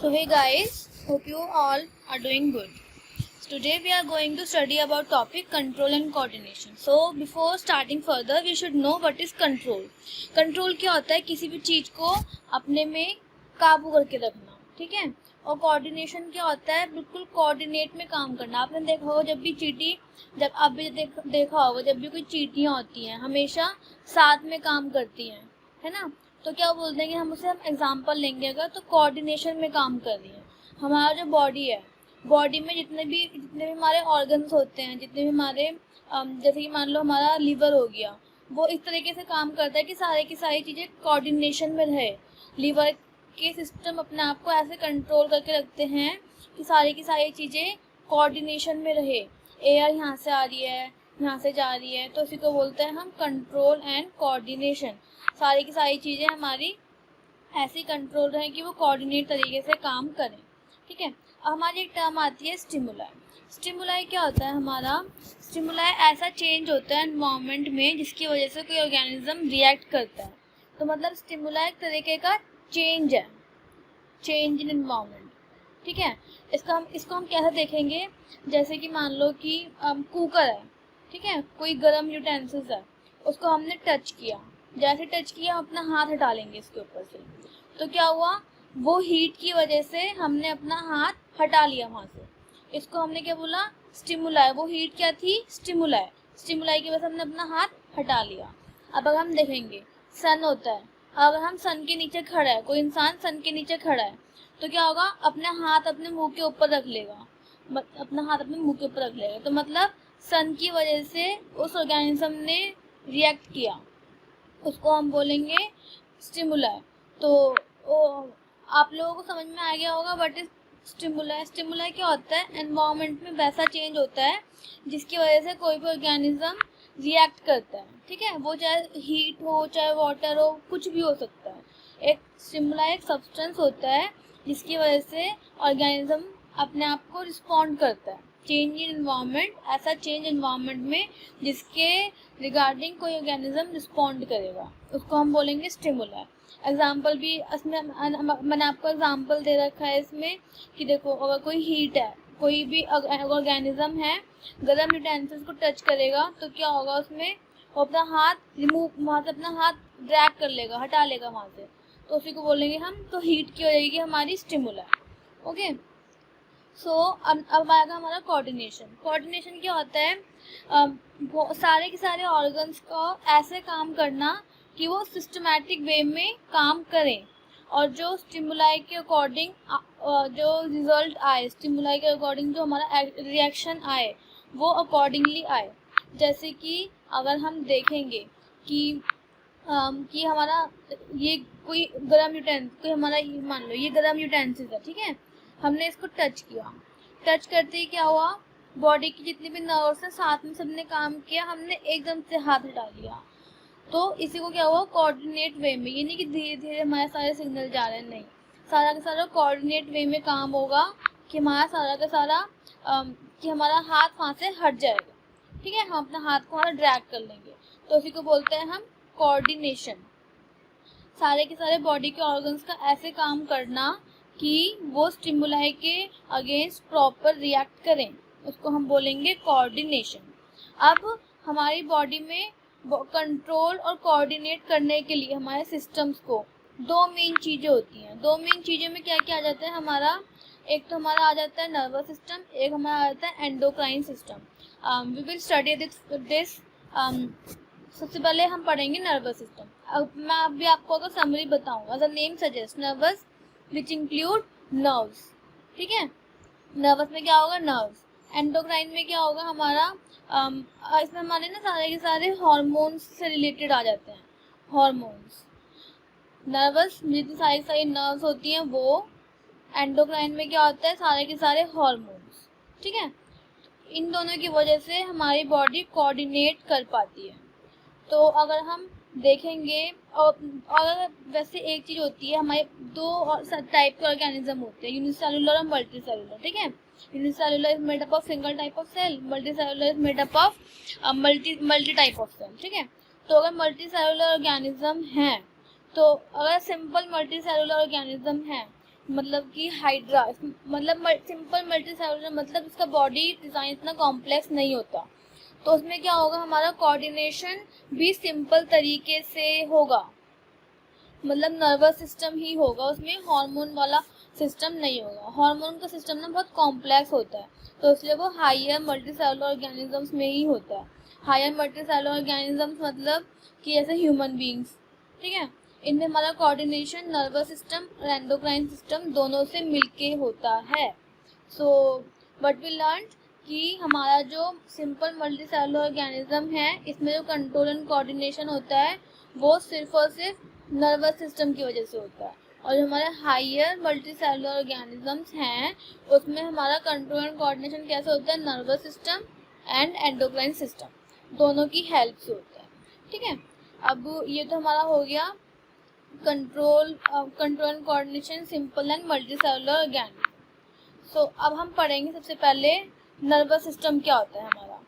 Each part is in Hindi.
So hey guys, hope you all are doing good. So today we are going to study about topic control and coordination. So before starting further, we should know what is control. Control क्या होता है? किसी भी चीज को अपने में काबू करके रखना, ठीक है। और कोऑर्डिनेशन क्या होता है? बिल्कुल कोऑर्डिनेट में काम करना। आपने देखा होगा जब आप भी देखा होगा जब भी कोई चींटियां होती हैं हमेशा साथ में काम करती हैं, है ना। तो क्या बोलते हैं कि हम एग्जाम्पल लेंगे अगर, तो कोऑर्डिनेशन में काम कर रही है। हमारा जो बॉडी है, बॉडी में जितने भी हमारे ऑर्गन्स होते हैं, जितने भी हमारे जैसे कि मान लो हमारा लीवर हो गया, वो इस तरीके से काम करता है कि सारे की सारी चीज़ें कोऑर्डिनेशन में रहे। लीवर के सिस्टम अपने आप को ऐसे कंट्रोल करके रखते हैं कि सारी की सारी चीज़ें कोऑर्डिनेशन में रहे। एयर यहाँ से आ रही है, यहाँ से जा रही है, तो इसी को बोलते हैं हम कंट्रोल एंड कोऑर्डिनेशन। सारी की सारी चीज़ें हमारी ऐसी कंट्रोल रहें कि वो कोऑर्डिनेट तरीके से काम करें, ठीक है। हमारी एक टर्म आती है स्टिमुलाई। स्टिमुलाई क्या होता है? हमारा स्टिमुलाई ऐसा चेंज होता है एनवायरनमेंट में जिसकी वजह से कोई ऑर्गेनिज्म रिएक्ट करता है। तो मतलब स्टिमुलाई एक तरीके का चेंज है, चेंज इन एनवायरनमेंट, ठीक है। इसको हम कैसे देखेंगे? जैसे कि मान लो कि कुकर है, ठीक है, कोई गर्म यूटेंसिल्स है, उसको हमने टच किया, जैसे टच किया हम अपना हाथ हटा लेंगे इसके ऊपर से, तो क्या हुआ? वो हीट की वजह से हमने अपना हाथ हटा लिया वहाँ से। इसको हमने क्या बोला? स्टिमुलाई। वो हीट क्या थी? स्टिमुलाई। स्टिमुलाई की वजह से हमने अपना हाथ हटा लिया। अब अगर हम देखेंगे सन होता है, अगर हम सन के नीचे खड़ा है, कोई इंसान सन के नीचे खड़ा है, तो क्या होगा? अपना हाथ अपने मुंह के ऊपर रख लेगा, अपना हाथ अपने मुंह के ऊपर रख लेगा। तो मतलब सन की वजह से उस ऑर्गेनिज्म ने रिएक्ट किया, उसको हम बोलेंगे स्टिमुलाई। तो आप लोगों को समझ में आ गया होगा व्हाट इज स्टिमुलाई। स्टिमुलाई क्या होता है? एनवायरनमेंट में वैसा चेंज होता है जिसकी वजह से कोई भी ऑर्गेनिज्म रिएक्ट करता है, ठीक है। वो चाहे हीट हो, चाहे वाटर हो, कुछ भी हो सकता है। एक स्टिमुलाई एक सब्सटेंस होता है जिसकी वजह से ऑर्गेनिज्म अपने आप को रिस्पॉन्ड करता है। चेंज इन एनवायरनमेंट, ऐसा चेंज एनवायरनमेंट में जिसके रिगार्डिंग कोई ऑर्गेनिज्म रिस्पॉन्ड करेगा, उसको हम बोलेंगे स्टिमुलाई। एग्जाम्पल भी इसमें मैंने आपको एग्जाम्पल दे रखा है इसमें कि देखो, अगर कोई हीट है, कोई भी ऑर्गेनिज्म है, गर्म यूटेंसिल्स को टच करेगा, तो क्या होगा? उसमें वो अपना हाथ वहाँ से अपना हाथ ड्रैग कर लेगा, हटा लेगा वहाँ से, तो उसी को बोलेंगे हम। तो हीट की हो जाएगी हमारी स्टिमुलाई, ओके। सो अब आएगा हमारा कोऑर्डिनेशन। कोऑर्डिनेशन क्या होता है? सारे के सारे ऑर्गन्स का ऐसे काम करना कि वो सिस्टमैटिक वे में काम करें, और जो स्टिमुलाई के अकॉर्डिंग जो रिजल्ट आए, स्टिमुलाई के अकॉर्डिंग जो हमारा रिएक्शन आए, वो अकॉर्डिंगली आए। जैसे कि अगर हम देखेंगे कि हमारा ये कोई गर्म यूटेंसिल, कोई हमारा मान लो ये गर्म यूटेंसिल है, ठीक है, हमने इसको टच किया, टच करते ही क्या हुआ? बॉडी की जितनी भी नर्व्स हैं साथ में सबने काम किया, हमने एकदम से हाथ हटा लिया। तो इसी को क्या हुआ? कोऑर्डिनेट वे में। ये नहीं कि धीरे धीरे हमारे सारे सिग्नल जा रहे हैं, नहीं, सारा का सारा कोऑर्डिनेट वे में काम होगा कि हमारा सारा का सारा कि हमारा हाथ वहाँ से हट जाएगा, ठीक है। हम अपना हाथ को वहाँ ड्रैग कर लेंगे, तो इसी को बोलते हैं हम कोऑर्डिनेशन। सारे के सारे बॉडी के ऑर्गन्स का ऐसे काम करना कि वो स्टिमुलाई के अगेंस्ट प्रॉपर रिएक्ट करें, उसको हम बोलेंगे कोऑर्डिनेशन। अब हमारी बॉडी में कंट्रोल और कोऑर्डिनेट करने के लिए हमारे सिस्टम्स को दो मेन चीज़ें होती हैं। दो मेन चीज़ें में क्या क्या आ जाता है हमारा? एक तो हमारा आ जाता है नर्वस सिस्टम, एक हमारा आ जाता है endocrine system. We will study this. सबसे पहले हम पढ़ेंगे नर्वस सिस्टम। अब मैं अभी आपको अगर समरी बताऊँ, as a name suggest, nervous which include nerves, ठीक है। नर्वस में क्या होगा? नर्व्स। एंडोक्राइन में क्या होगा हमारा? इसमें हमारे ना सारे के सारे हार्मोन्स से रिलेटेड आ जाते हैं, हार्मोन्स। नर्वस में जितनी सारी सारी नर्व्स होती हैं वो, एंडोक्राइन में क्या होता है? सारे के सारे हार्मोन्स, ठीक है। इन दोनों की वजह से हमारी बॉडी कोऑर्डिनेट कर पाती है। तो अगर हम देखेंगे, और वैसे एक चीज़ होती है, हमारे दो टाइप के ऑर्गेनिज्म होते हैं, यूनिसेलुलर और मल्टी सेलुलर, ठीक है। Unicellular is made up of single type of cell, multi cellular is made up of multi type of cell, ठीक है। तो अगर मल्टी सेलुलर ऑर्गेनिज्म है, तो अगर सिंपल मल्टी सेलुलर ऑर्गेनिज्म है मतलब कि हाइड्रा, मतलब सिंपल मल्टी सेलुलर, मतलब इसका बॉडी डिज़ाइन इतना कॉम्प्लेक्स नहीं होता। तो उसमें क्या होगा, हमारा कोऑर्डिनेशन भी सिंपल तरीके से होगा, मतलब नर्वस सिस्टम ही होगा, उसमें हार्मोन वाला सिस्टम नहीं होगा। हार्मोन का सिस्टम ना बहुत कॉम्प्लेक्स होता है, तो इसलिए वो हायर मल्टी सेलुलर ऑर्गेनिजम्स में ही होता है। हायर मल्टी सेलुलर ऑर्गेनिजम्स मतलब कि ऐसे ह्यूमन बींग्स, ठीक है, इनमें हमारा कोऑर्डिनेशन नर्वस सिस्टम और एंडोक्राइन सिस्टम दोनों से मिलके होता है। सो व्हाट वी लर्न कि हमारा जो सिंपल मल्टी सेलुलर ऑर्गेनिज्म है, इसमें जो कंट्रोल एंड कोऑर्डिनेशन होता है वो सिर्फ और सिर्फ नर्वस सिस्टम की वजह से होता है, और जो हमारे हायर मल्टी सेलुलर ऑर्गेनिजम्स हैं उसमें हमारा कंट्रोल एंड कोऑर्डिनेशन कैसे होता है, nervous system and endocrine system दोनों की हेल्प से होता है, ठीक है। अब ये तो हमारा हो गया control and coordination simple and multi cellular organism. So अब हम पढ़ेंगे सबसे पहले नर्वस सिस्टम क्या होता है हमारा।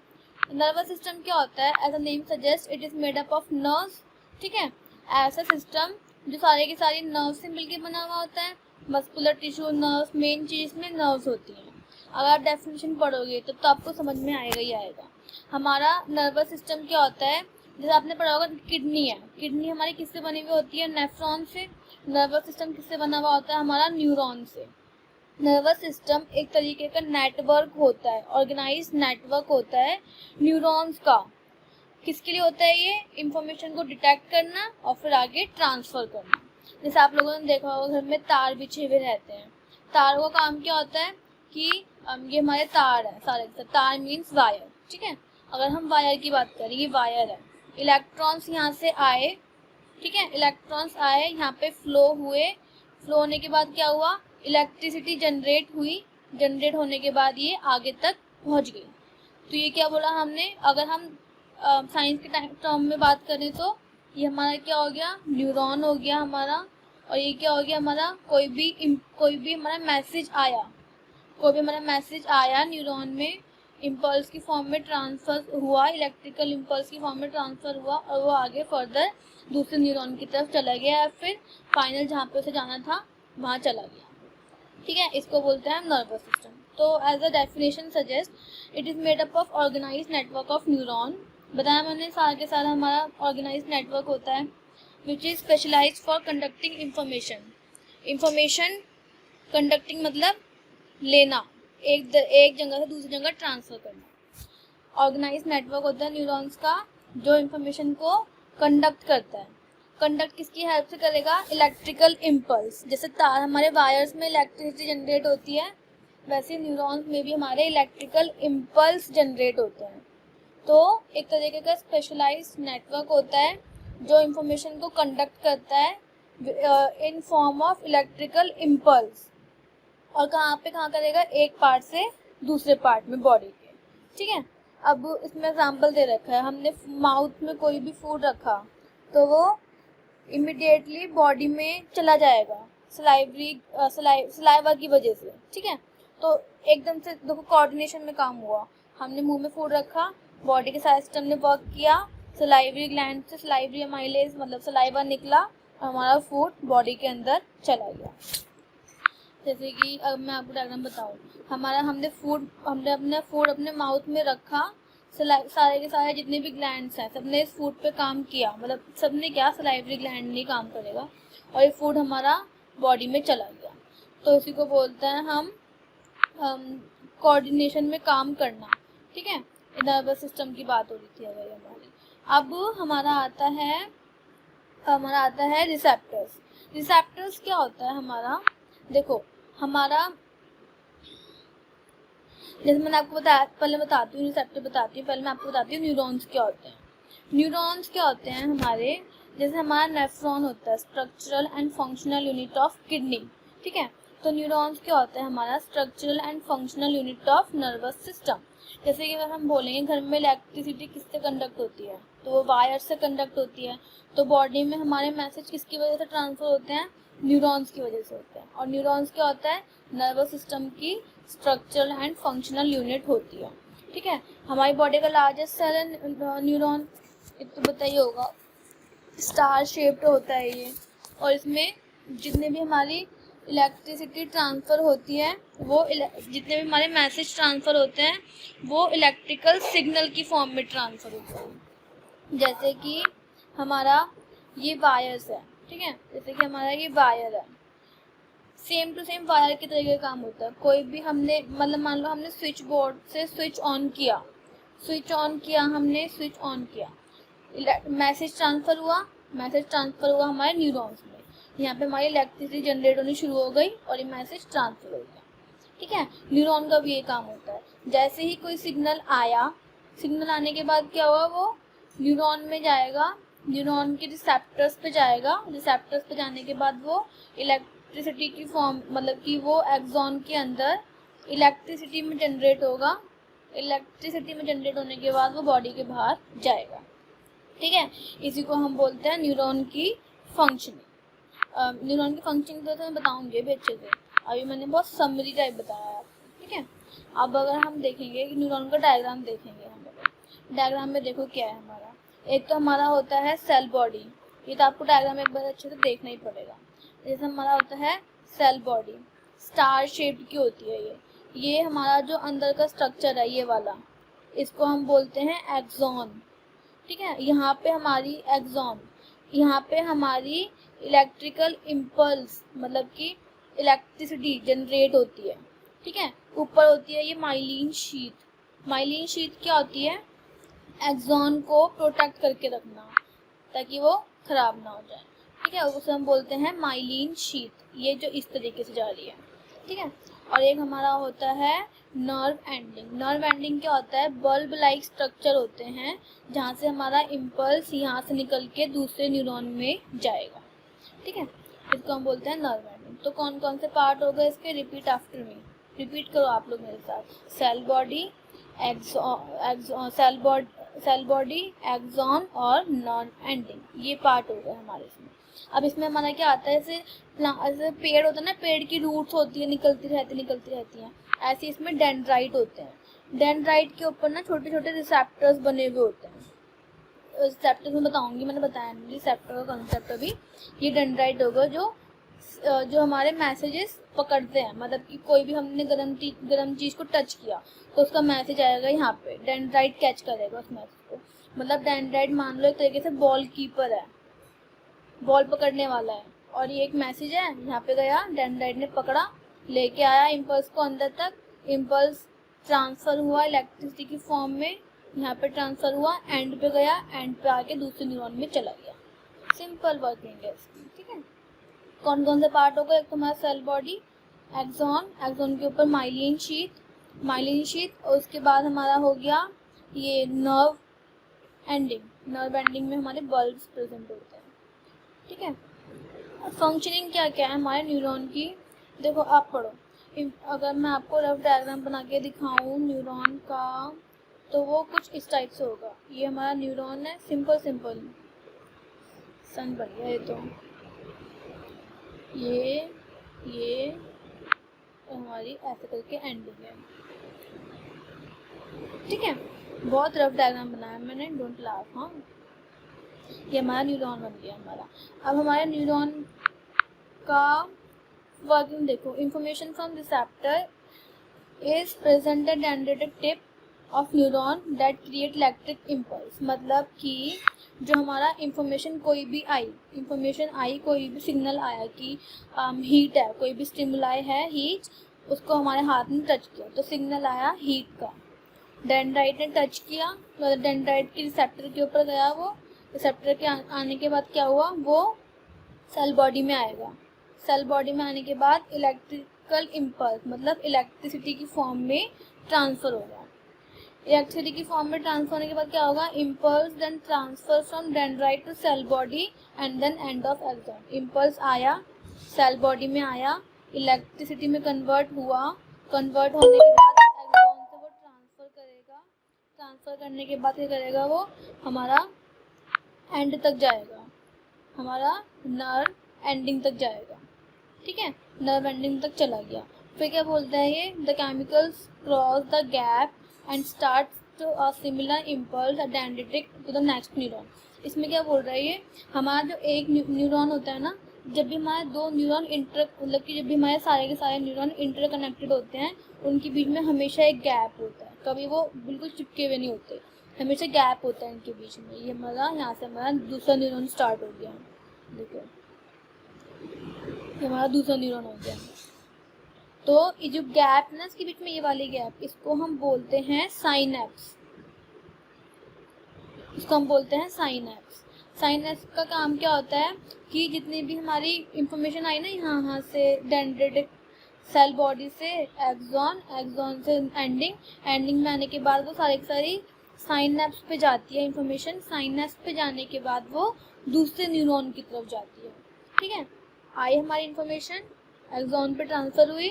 नर्वस सिस्टम क्या होता है, as a name suggest it is made up of nerves, ठीक है, ऐसा सिस्टम जो सारे के सारे नर्व से मिलकर बना हुआ होता है। मस्कुलर टिश्यू नर्व्स, मेन चीज में नर्व्स होती हैं। अगर आप डेफिनेशन पढ़ोगे तो आपको समझ में आएगा ही आएगा। हमारा नर्वस सिस्टम क्या होता है, जैसे आपने पढ़ा होगा किडनी है, किडनी हमारी किससे बनी हुई होती है, नेफ्रॉन से। नर्वस सिस्टम किससे बना हुआ होता है, हमारा न्यूरॉन से। नर्वस सिस्टम एक तरीके का नेटवर्क होता है, ऑर्गेनाइज नेटवर्क होता है न्यूरॉन्स का। किसके लिए होता है ये, इंफॉर्मेशन को डिटेक्ट करना और फिर आगे ट्रांसफर करना। जैसे आप लोगों ने देखा होगा घर में तार बिछे हुए रहते हैं, तारों का काम क्या होता है कि ये हमारे तार है, सारे तार मीन्स वायर, ठीक है। अगर हम वायर की बात करें, ये वायर है, इलेक्ट्रॉन्स यहाँ से आए, ठीक है, इलेक्ट्रॉन्स आए यहाँ पे, फ्लो हुए, फ्लो होने के बाद क्या हुआ, इलेक्ट्रिसिटी जनरेट हुई, जनरेट होने के बाद ये आगे तक पहुँच गई। तो ये क्या बोला हमने, अगर हम साइंस के टर्म में बात करें तो ये हमारा क्या हो गया, न्यूरॉन हो गया हमारा। और ये क्या हो गया हमारा, कोई भी हमारा मैसेज आया, कोई भी हमारा मैसेज आया न्यूरॉन में, इम्पल्स की फॉर्म में ट्रांसफर हुआ, इलेक्ट्रिकल इम्पल्स की फॉर्म में ट्रांसफर हुआ, और वो आगे फर्दर दूसरे न्यूरॉन की तरफ चला गया, या फिर फाइनल जहाँ पे उसे जाना था वहाँ चला गया, ठीक है। इसको बोलते हैं नर्वस सिस्टम। तो as a definition suggest it is made up of organise network of neuron, बताया मैंने, सारा के सारा हमारा ऑर्गेनाइज नेटवर्क होता है, which is specialise for conducting information conducting मतलब लेना, एक जगह से दूसरी जगह ट्रांसफर करना। ऑर्गेनाइज नेटवर्क होता है न्यूरॉन्स का जो इंफॉर्मेशन को कंडक्ट करता है। कंडक्ट किसकी हेल्प से करेगा, इलेक्ट्रिकल इम्पल्स, जैसे तार हमारे वायर्स में इलेक्ट्रिसिटी जनरेट होती है, वैसे न्यूरॉन्स में भी हमारे इलेक्ट्रिकल इम्पल्स जनरेट होते हैं। तो एक तरीके का स्पेशलाइज्ड नेटवर्क होता है जो इंफॉर्मेशन को कंडक्ट करता है in form of electrical impulse, और कहाँ करेगा, एक पार्ट से दूसरे पार्ट में बॉडी के, ठीक है। अब इसमें एग्जांपल दे रखा है, हमने माउथ में कोई भी फूड रखा तो वो इमिडिएटली बॉडी में चला जाएगा सलाइवा की वजह से, ठीक है। तो एकदम से देखो कोऑर्डिनेशन में काम हुआ, हमने मुंह में फूड रखा, बॉडी के सारे सिस्टम ने वर्क किया, सलाइवरी ग्लैंड से सलाइवरी अमाइलेज मतलब सलाइवा निकला और हमारा फूड बॉडी के अंदर चला गया। जैसे कि अब मैं आपको डायग्राम बताऊँ, हमने अपना फूड अपने माउथ में रखा, सारे के सारे जितने भी ग्लैंड्स हैं सबने इस फूड पे काम किया, मतलब सबने क्या, सलाइवरी ग्लैंड नहीं काम करेगा, और ये फूड हमारा बॉडी में चला गया। तो इसी को बोलते हैं हम कोऑर्डिनेशन में काम करना, ठीक है। नर्वस सिस्टम की बात हो रही थी अगर हमारी। अब हमारा आता है रिसेप्टर्स। रिसेप्टर्स क्या होता है हमारा, देखो हमारा, जैसे मैंने आपको बताया, पहले बताती हूँ रिसेप्टर बताती हूँ, पहले मैं आपको बताती हूँ न्यूरॉन्स क्या होते हैं। न्यूरॉन्स क्या होते हैं हमारे, जैसे हमारा नेफ्रॉन होता है structural and functional unit of kidney, ठीक है। तो न्यूरॉन्स क्या होता है हमारा, structural and functional unit of nervous system. जैसे कि अगर हम बोलेंगे घर में इलेक्ट्रिसिटी किससे कंडक्ट होती है, तो वो वायर से कंडक्ट होती है। तो बॉडी में हमारे मैसेज किसकी वजह से ट्रांसफर होते हैं, न्यूरॉन्स की वजह से होते हैं। और न्यूरॉन्स क्या होता है, नर्वस सिस्टम की स्ट्रक्चरल एंड फंक्शनल यूनिट होती है, ठीक है। हमारी बॉडी का लार्जेस्ट सेल है न्यूरॉन, तो बताइए होगा, स्टार शेप्ड होता है ये, और इसमें जितने भी हमारी इलेक्ट्रिसिटी ट्रांसफ़र होती है वो जितने भी हमारे मैसेज ट्रांसफ़र होते हैं वो इलेक्ट्रिकल सिग्नल की फॉर्म में ट्रांसफ़र होते हैं। जैसे कि हमारा ये वायर्स है, ठीक है, जैसे कि हमारा ये वायर है, सेम टू सेम वायर की तरीके का काम होता है। कोई भी हमने मतलब मान लो हमने स्विच बोर्ड से स्विच ऑन किया, हमने स्विच ऑन किया, मैसेज ट्रांसफ़र हुआ हमारे न्यूरॉन्स में। यहाँ पे हमारी इलेक्ट्रिसिटी जनरेट होनी शुरू हो गई और ये मैसेज ट्रांसफ़र हो गया, ठीक है। न्यूरॉन का भी ये काम होता है। जैसे ही कोई सिग्नल आया, सिग्नल आने के बाद क्या हुआ, वो न्यूरॉन में जाएगा, न्यूरॉन के रिसेप्टर्स पे जाएगा, रिसेप्टर्स पे जाने के बाद वो इलेक्ट्रिसिटी की फॉर्म मतलब कि वो एक्सॉन के अंदर इलेक्ट्रिसिटी में जनरेट होगा। इलेक्ट्रिसिटी में जनरेट होने के बाद वो बॉडी के बाहर जाएगा, ठीक है। इसी को हम बोलते हैं न्यूरॉन की फंक्शनिंग। न्यूरॉन की फंक्शनिंग तो मैं बताऊंगी भी अच्छे से, अभी मैंने बहुत समरी टाइप बताया है, ठीक है। अब अगर हम देखेंगे कि न्यूरॉन का डायग्राम देखेंगे, हम डायग्राम में देखो क्या है हमारा। एक तो हमारा होता है सेल बॉडी, ये तो आपको डायग्राम एक बार अच्छे से देखना ही पड़ेगा। जैसे हमारा होता है सेल बॉडी, स्टार शेप्ड की होती है ये हमारा जो अंदर का स्ट्रक्चर है ये वाला, इसको हम बोलते हैं एक्सॉन, ठीक है। यहाँ पे हमारी एक्सॉन, यहाँ पे हमारी इलेक्ट्रिकल इम्पल्स मतलब कि इलेक्ट्रिसिटी जनरेट होती है, ठीक है। ऊपर होती है ये माइलिन शीथ। माइलिन शीथ क्या होती है, एक्सॉन को प्रोटेक्ट करके रखना ताकि वो खराब ना हो जाए, ठीक है, उसे हम बोलते हैं माइलिन शीथ। ये जो इस तरीके से जा रही है, ठीक है। और एक हमारा होता है नर्व एंडिंग। नर्व एंडिंग क्या होता है, बल्ब लाइक स्ट्रक्चर होते हैं जहाँ से हमारा इम्पल्स यहाँ से निकल के दूसरे न्यूरॉन में जाएगा, ठीक है, इसको हम बोलते हैं नर्व एंडिंग। तो कौन कौन से पार्ट हो गए इसके, रिपीट आफ्टर मी, रिपीट करो आप लोग मेरे साथ। Cell body, cell body, axon और नर्व एंडिंग, ये पार्ट हो गए हमारे इसमें। अब इसमें हमारा क्या आता है, जैसे पेड़ होता है ना, पेड़ की रूट्स होती है, निकलती रहती हैं, ऐसे इसमें डेंड्राइट होते हैं। डेंड्राइट के ऊपर ना छोटे छोटे रिसेप्टर्स बने हुए होते हैं। रिसेप्टर्स में बताऊंगी, मैंने बताया नहीं रिसेप्टर का कॉन्सेप्ट अभी। ये डेंड्राइट होगा जो हमारे मैसेजेस पकड़ते हैं, मतलब कि कोई भी हमने गर्म चीज़ को टच किया तो उसका मैसेज आएगा यहाँ पे, डेंड्राइट कैच करेगा उस मैसेज को। मतलब डेंड्राइट मान लो एक तरीके से बॉल कीपर है, बॉल पकड़ने वाला है, और ये एक मैसेज है, यहाँ पे गया, डेंड्राइट ने पकड़ा, लेके आया इम्पल्स को अंदर तक, इम्पल्स ट्रांसफ़र हुआ इलेक्ट्रिसिटी की फॉर्म में, यहाँ पे ट्रांसफ़र हुआ, एंड पे गया, एंड पे आके दूसरे न्यूरॉन में चला गया। सिंपल वर्किंग है इसकी, ठीक है। कौन कौन से पार्ट होगा, एक तो हमारा सेल बॉडी, एक्सॉन के ऊपर माइलिन शीथ, और उसके बाद हमारा हो गया ये नर्व एंडिंग में हमारे बल्ब्स प्रेजेंट होते हैं, ठीक है। फंक्शनिंग क्या क्या है हमारे न्यूरॉन की, देखो आप पढ़ो। अगर मैं आपको रफ डायग्राम बना के दिखाऊं न्यूरॉन का, तो वो कुछ इस टाइप से होगा। ये हमारा न्यूरॉन है, सिंपल सन बन गया, ये तो ये हमारी ऐसे करके एंडिंग है, ठीक है। बहुत रफ डायग्राम बनाया मैंने, डोंट लाफ, हाँ। ये हमारा न्यूरॉन बन गया हमारा। अब हमारे न्यूरॉन का वर्किंग देखो, information from receptor is presented dendritic tip of neuron that create electric impulse. मतलब कि जो हमारा इंफॉर्मेशन कोई भी सिग्नल आया कि हीट है, कोई भी स्टिमुलाई है हीट, उसको हमारे हाथ में टच किया तो सिग्नल आया हीट का, डेंड्राइट ने टच किया, मतलब डेंड्राइट के रिसेप्टर के ऊपर गया, वो रिसेप्टर के आने के बाद क्या हुआ, वो सेल बॉडी में आएगा। सेल बॉडी में आने के बाद इलेक्ट्रिकल इम्पल्स मतलब इलेक्ट्रिसिटी की फॉर्म में ट्रांसफ़र होगा। इलेक्ट्रिसिटी की फॉर्म में ट्रांसफर होने के बाद क्या होगा, impulse then transfer from dendrite to cell body and then end of axon. Impulse आया, सेल बॉडी में आया, इलेक्ट्रिसिटी में कन्वर्ट हुआ, कन्वर्ट होने के बाद एक्सॉन से वो ट्रांसफ़र करेगा, ट्रांसफ़र करने के बाद क्या करेगा, वो हमारा एंड तक जाएगा, हमारा नर्व एंडिंग तक जाएगा, ठीक है। नर्व एंडिंग तक चला गया, फिर क्या बोलता है ये, the chemicals cross the gap and start a similar impulse dendritic to the next neuron. इसमें क्या बोल रहा है ये, हमारा जो एक न्यूरॉन होता है ना, जब भी हमारे दो न्यूरॉन मतलब कि जब भी हमारे सारे के सारे न्यूरॉन इंटरकनेक्टेड होते हैं, उनके बीच में हमेशा एक गैप होता है, कभी वो बिल्कुल चिपके हुए नहीं होते, हमेशा गैप होता है इनके बीच में। ये हमारा यहाँ से हमारा दूसरा न्यूरॉन स्टार्ट हो गया, देखो ये हमारा दूसरा न्यूरॉन हो गया। तो ये जो गैप है ना इसके बीच में, ये वाली गैप, इसको हम बोलते हैं साइनेप्स, इसको हम बोलते हैं साइनेप्स। साइनेप्स का काम क्या होता है कि जितनी भी हमारी इंफॉर्मेशन आई ना यहाँ से डेंड्रिटिक सेल बॉडी से एक्सॉन, एक्सॉन से एंडिंग में आने के बाद वो सारी की सारी साइनेप्स पे जाती है इंफॉर्मेशन। साइनेप्स पे जाने के बाद वो दूसरे न्यूरॉन की तरफ जाती है, ठीक है। आई हमारी इंफॉर्मेशन एक्सॉन पे ट्रांसफर हुई,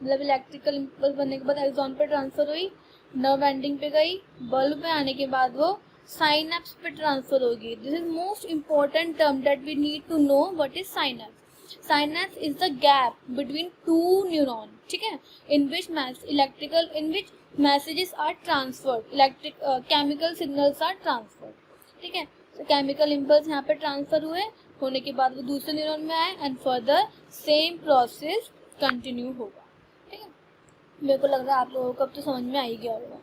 मतलब इलेक्ट्रिकल इम्पल्स बनने के बाद एक्सॉन पे ट्रांसफर हुई, नर्व एंडिंग पे गई, बल्ब पे आने के बाद वो साइनेप्स पे ट्रांसफर होगी। This is most important term that we need to know what is synapse. Synapse is the gap between two neuron, ठीक है, in which messages are transferred, electric chemical signals are transferred, ठीक है। तो केमिकल इम्पल्स यहाँ पे ट्रांसफर हुए, होने के बाद वो दूसरे न्यूरॉन में आए and further same process continue होगा, ठीक है। मेरे को लग रहा है आप लोगों को अब तो समझ में आ ही गया होगा।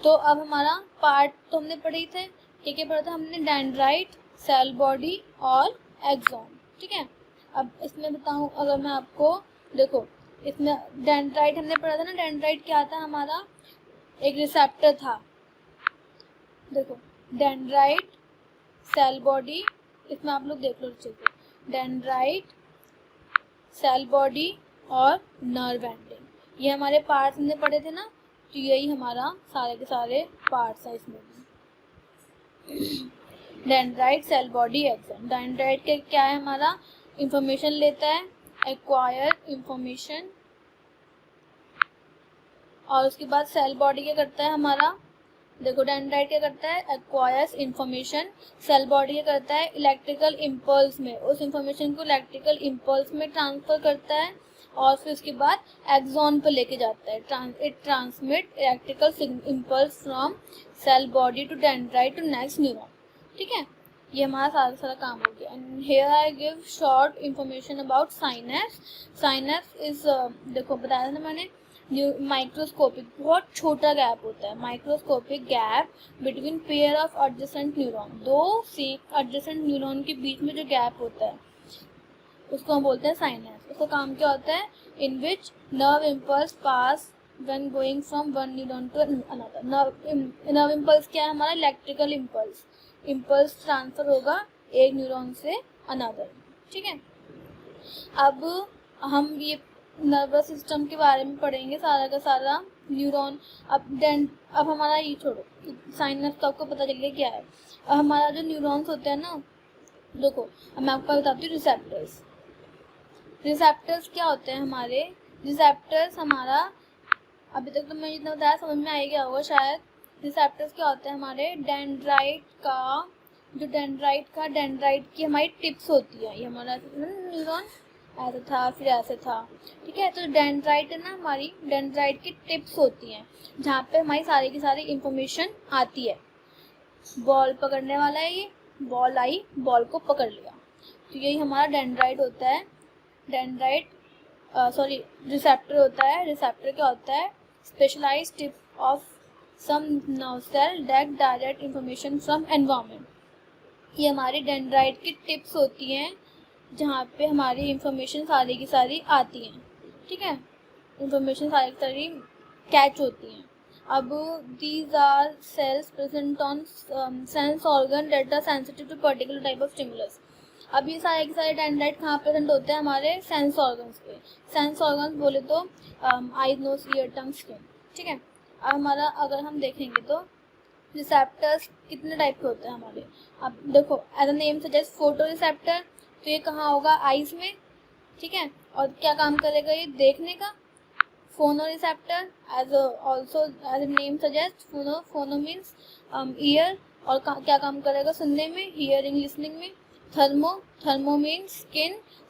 तो अब हमारा पार्ट तो हमने पढ़े थे, क्या पढ़ा था हमने, डेंड्राइट, सेल बॉडी और एक्सॉन, ठीक है। अब इसमें बताऊं अगर मैं आपको, देखो इसमें डेंड्राइट हमने पढ़ा था ना, डेंड्राइट क्या था हमारा, एक रिसेप्टर था, देखो डेंड्राइट, सेल बॉडी, इसमें आप लोग देख लो अच्छे से, डेंड्राइट, सेल बॉडी और नर्व एंडिंग, ये हमारे पार्ट्स हमने पढ़े थे ना। तो यही हमारा सारे के सारे पार्ट्स हैं इसमें भी। Dendrite, cell body, axon. Dendrite के क्या है हमारा, इंफॉर्मेशन लेता है, एक्वायर इंफॉर्मेशन, और उसके बाद सेल बॉडी क्या करता है हमारा, देखो डेंड्राइट क्या करता है, एक्वायर्स इंफॉर्मेशन, सेल बॉडी क्या करता है, इलेक्ट्रिकल इम्पल्स में उस इंफॉर्मेशन को इलेक्ट्रिकल इम्पल्स में ट्रांसफर करता है, और फिर उसके बाद एक्सॉन पर लेके जाता है, it transmit electrical impulse from cell body to dendrite to next neuron, ठीक है। ये हमारा सारा काम हो गया। And here I give short information about synapse. Synapse is, देखो बताया था मैंने, माइक्रोस्कोपिक, बहुत छोटा गैप होता है, microscopic gap between pair of adjacent neuron, दो एडजेसेंट न्यूरॉन के बीच में जो गैप होता है उसको हम बोलते हैं साइनेप्स। उसका काम क्या होता है, in which nerve impulse pass when going from one neuron to another. Nerve impulse क्या है हमारा, इलेक्ट्रिकल इम्पल्स, इम्पल्स ट्रांसफर होगा एक न्यूरॉन से अनदर, ठीक है। अब हम ये नर्वस सिस्टम के बारे में पढ़ेंगे सारा का सारा, न्यूरॉन। अब हमारा ये छोड़ो, साइनेप्स तो आपको पता चल गया क्या है। अब हमारा जो न्यूरॉन्स होते हैं ना, देखो अब मैं आपको बताती हूँ रिसेप्टर्स। रिसेप्टर्स क्या होते हैं हमारे, रिसेप्टर्स हमारा, अभी तक तो मैं जितना बताया समझ में आ ही गया होगा शायद। रिसेप्टर्स क्या होते हैं हमारे, डेंड्राइट की हमारी टिप्स होती है, ये हमारा न्यूरॉन ऐसा था फिर ऐसे था, ठीक है। तो डेंड्राइट है ना हमारी, डेंड्राइट की टिप्स होती हैं जहाँ पे हमारी सारी की सारी इंफॉर्मेशन आती है। बॉल पकड़ने वाला है ये, बॉल आई, बॉल को पकड़ लिया, तो यही हमारा डेंड्राइट होता है। डेंड्राइट रिसेप्टर होता है। रिसेप्टर क्या होता है, specialised tip of some nerve cell that direct information from environment. ये हमारी डेंड्राइट की टिप्स होती हैं जहाँ पे हमारी इंफॉर्मेशन सारी की सारी आती हैं, ठीक है, इंफॉर्मेशन सारी की सारी कैच होती हैं। अब these are cells present on sense organ that are sensitive to particular type of stimulus. अब ये सारे के सारे डेंड्राइट कहाँ प्रेजेंट होते हैं, हमारे सेंस ऑर्गन्स पे। सेंस ऑर्गन्स बोले तो आईज, नोज, ईयर, टंग, स्किन, ठीक है। अब हमारा अगर हम देखेंगे तो रिसेप्टर्स कितने टाइप के होते हैं हमारे। अब देखो as a name suggest, photo receptor, तो ये कहाँ होगा, आइज में, ठीक है। और क्या काम करेगा ये, देखने का। Phono receptor as also as a name suggest, phono means ear, और क्या काम करेगा, सुनने में, हियरिंग, लिसनिंग में। थर्मो मीन्स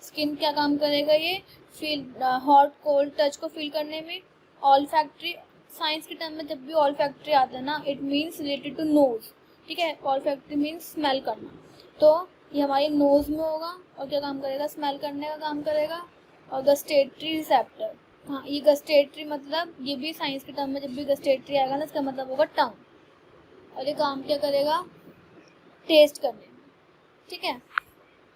स्किन क्या काम करेगा ये, फील, हॉट कोल्ड टच को फील करने में। ऑल्फैक्टरी, साइंस के टर्म में जब भी ऑल्फैक्टरी आता है ना, it means related to nose, ठीक है। ऑल्फैक्टरी मीन्स स्मेल करना। तो ये हमारी नोज में होगा और क्या काम करेगा, स्मेल करने का काम करेगा। और गस्टेटरी रिसेप्टर, हाँ ये गस्टेटरी मतलब ये भी साइंस के टर्म में जब भी गस्टेटरी आएगा ना इसका मतलब होगा टंग, और ये काम क्या करेगा, टेस्ट करने में, ठीक है।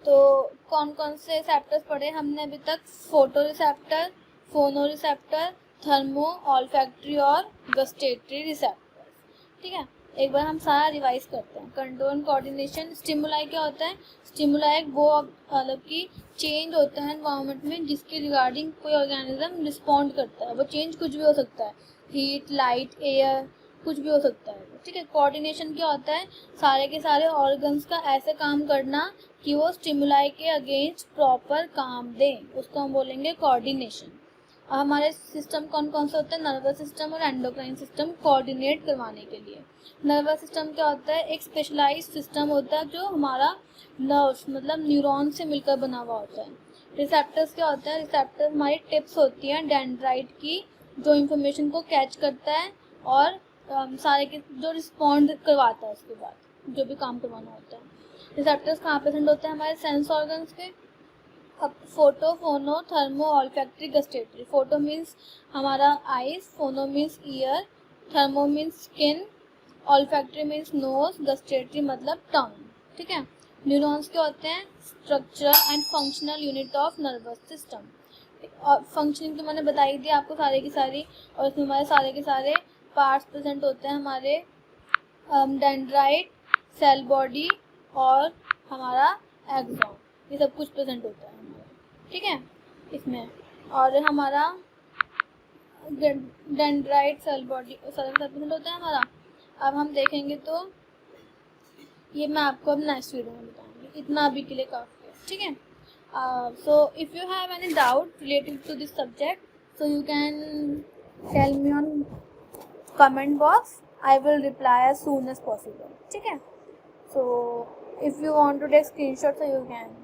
तो कौन कौन से रिसेप्टर्स पढ़े हमने अभी तक, फोटो रिसेप्टर, फोनो रिसेप्टर, थर्मो, ऑल्फैक्टरी और गस्टेटरी रिसेप्टर, ठीक है। एक बार हम सारा रिवाइज करते हैं। कंट्रोल एंड कोऑर्डिनेशन, स्टिमुलाई क्या होता है, स्टिमुलाई वो मतलब कि चेंज होता है एनवायरनमेंट में जिसके रिगार्डिंग कोई ऑर्गेनिज्म रिस्पॉन्ड करता है। वो चेंज कुछ भी हो सकता है, हीट, लाइट, एयर, कुछ भी हो सकता है, ठीक है। कोऑर्डिनेशन क्या होता है, सारे के सारे ऑर्गन्स का ऐसे काम करना कि वो स्टिमुलाई के अगेंस्ट प्रॉपर काम दें, उसको हम बोलेंगे कोऑर्डिनेशन। और हमारे सिस्टम कौन कौन से होते हैं, नर्वस सिस्टम और एंडोक्राइन सिस्टम कोऑर्डिनेट करवाने के लिए। नर्वस सिस्टम क्या होता है, एक स्पेशलाइज्ड सिस्टम होता है जो हमारा नर्व्स मतलब न्यूरॉन से मिलकर बना हुआ होता है। रिसेप्टर्स क्या होता है, रिसेप्टर हमारी टिप्स होती हैं डेंड्राइट की, जो इंफॉर्मेशन को कैच करता है और सारे के जो रिस्पॉन्ड करवाता है उसके बाद जो भी काम करवाना होता है। रिसेप्टर्स कहाँ प्रेजेंट होते हैं, हमारे सेंस ऑर्गन्स के। अब photo, phono, thermo, olfactory, gustatory. Photo means हमारा eyes, phono means ear, thermo means skin, olfactory means nose, gustatory मतलब टंग, ठीक है। न्यूरॉन्स क्या होते हैं, structure and functional unit of nervous system. और फंक्शनिंग तो मैंने बताई थी आपको सारे की सारी, और इसमें हमारे सारे के सारे पार्ट्स प्रेजेंट होते हैं, हमारे डेंड्राइट, सेल बॉडी और हमारा एक्सॉन, ये सब कुछ प्रेजेंट होता है हमारा, ठीक है इसमें। और हमारा डेंड्राइट, सेल बॉडी सारा प्रेजेंट होता है हमारा। अब हम देखेंगे तो ये मैं आपको अब नेक्स्ट वीडियो में बताऊंगी, इतना अभी के लिए काफ़ी है, ठीक है। So if you have any doubt related to this subject, so you can tell me on comment box. I will reply as soon as possible, ठीक है। So if you want to take screenshot, so you can.